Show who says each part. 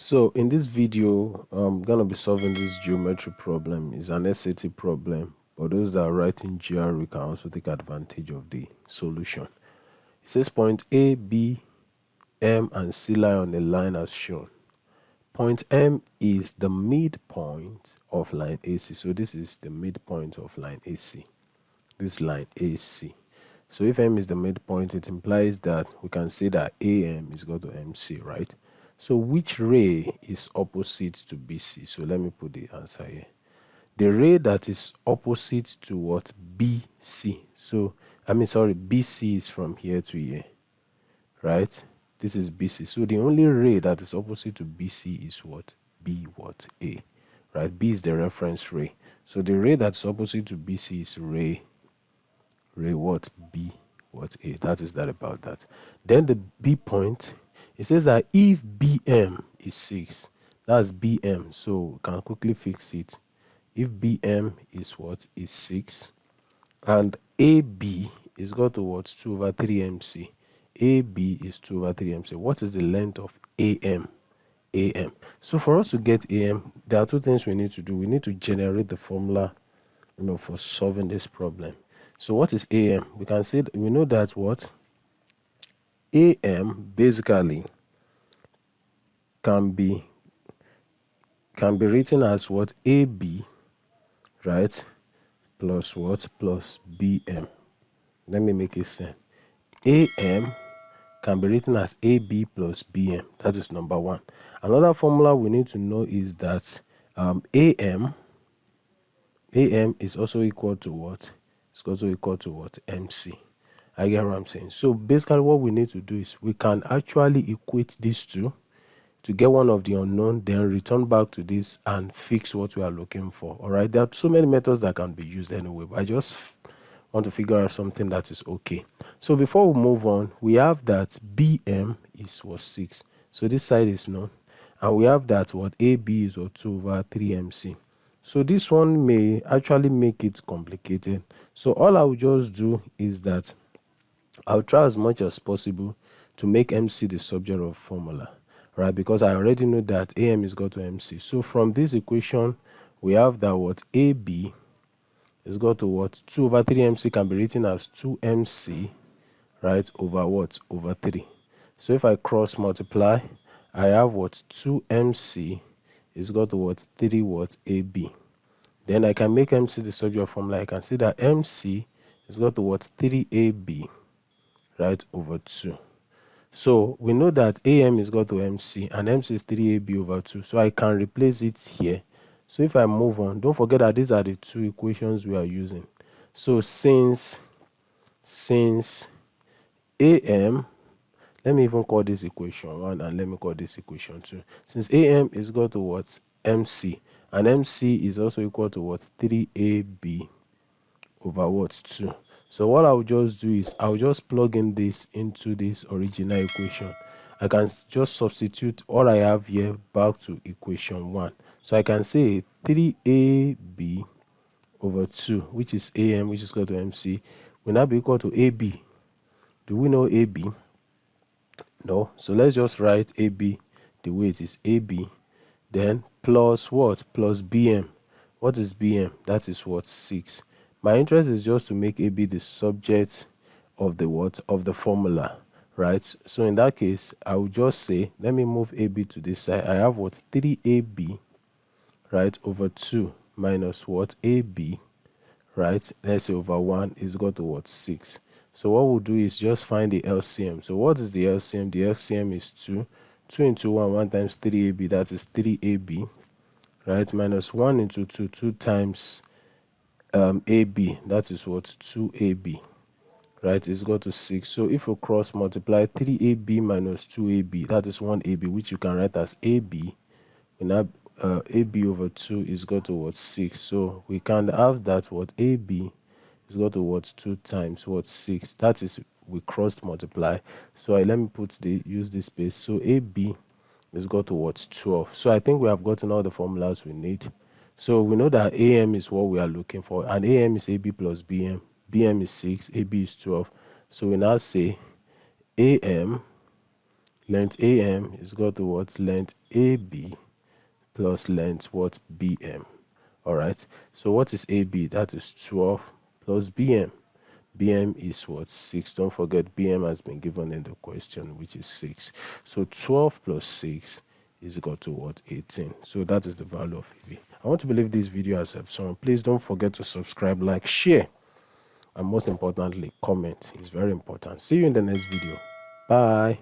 Speaker 1: So in this video, I'm gonna be solving this geometry problem. It's an SAT problem, but those that are writing GRE can also take advantage of the solution. It says point A, B, M, and C lie on a line as shown. Point M is the midpoint of line AC. So this is the midpoint of line AC. This line AC. So if M is the midpoint, it implies that we can say that AM is equal to MC, right? So which ray is opposite to BC? So let me put the answer here. The ray that is opposite to what? BC. So, BC is from here to here, right? This is BC. So the only ray that is opposite to BC is what? B what? A, right? B is the reference ray. So the ray that's opposite to BC is ray what? B what? A. That is that about that. Then the B point, it says that if BM is 6, that's BM. So we can quickly fix it. If BM is what? Is 6. And AB is equal to what? 2 over 3 MC. AB is 2 over 3 MC. What is the length of AM? AM. So for us to get AM, there are two things we need to do. We need to generate the formula, for solving this problem. So what is AM? We can say we know that what AM basically can be written as what? AB, right, plus what? Plus BM. Let me make it sense. AM can be written as AB plus BM. That is number one. Another formula we need to know is that AM is also equal to what? It's also equal to what? MC. I get what I'm saying. So basically what we need to do is we can actually equate these two to get one of the unknown, then return back to this and fix what we are looking for. All right. There are so many methods that can be used anyway, but I just want to figure out something that is okay. So before we move on, we have that BM is what? 6. So this side is known. And we have that what? AB is what? 2 over 3 MC. So this one may actually make it complicated. So all I will just do is that I'll try as much as possible to make MC the subject of formula, right? Because I already know that AM is equal to MC. So from this equation, we have that what? AB is equal to what? 2 over 3 MC can be written as 2 MC, right, over what? Over 3. So if I cross multiply, I have what? 2 MC is equal to what? 3 what? AB. Then I can make MC the subject of formula. I can say that MC is equal to what? 3AB, right, over 2. So we know that AM is equal to MC and MC is 3AB over 2. So I can replace it here. So if I move on, don't forget that these are the two equations we are using. So since AM, let me even call this equation 1 and let me call this equation 2. Since AM is equal to what? MC, and MC is also equal to what? 3AB over what? 2. So what I'll just do is I'll just plug in this into this original equation. I can just substitute all I have here back to equation 1. So I can say 3AB over 2, which is AM, which is equal to MC, will now be equal to AB. Do we know AB? No. So let's just write AB the way it is. AB, then plus what? Plus BM. What is BM? That is what? 6. My interest is just to make AB the subject of the what? Of the formula, right? So in that case, I will just say, let me move AB to this side. I have what? 3AB, right, over 2 minus what? AB, right? Let's say over 1 is equal to what? 6. So what we'll do is just find the LCM. So what is the LCM? The LCM is 2. 2 into 1, 1 times 3AB, that is 3AB, right? Minus 1 into 2, 2 times AB, that is what? 2AB, right? Is equal to 6. So if we cross multiply 3AB minus 2AB, that is 1AB, which you can write as AB. And now AB over 2 is equal to what? 6. So we can have that what? AB is equal to what? 2 times what? 6. That is, we crossed multiply. So let me use this space. So AB is equal to what? 12. So I think we have gotten all the formulas we need. So we know that AM is what we are looking for, and AM is AB plus BM. BM is 6, AB is 12. So we now say AM Length AM is equal to what? Length AB plus length what? BM. All right. So what is AB? That is 12 plus BM. BM is what? 6. Don't forget BM has been given in the question, which is 6. So 12 plus 6 is equal to what? 18. So that is the value of AB. I want to believe this video has helped someone. Please don't forget to subscribe, like, share, and most importantly, comment. It's very important. See you in the next video. Bye.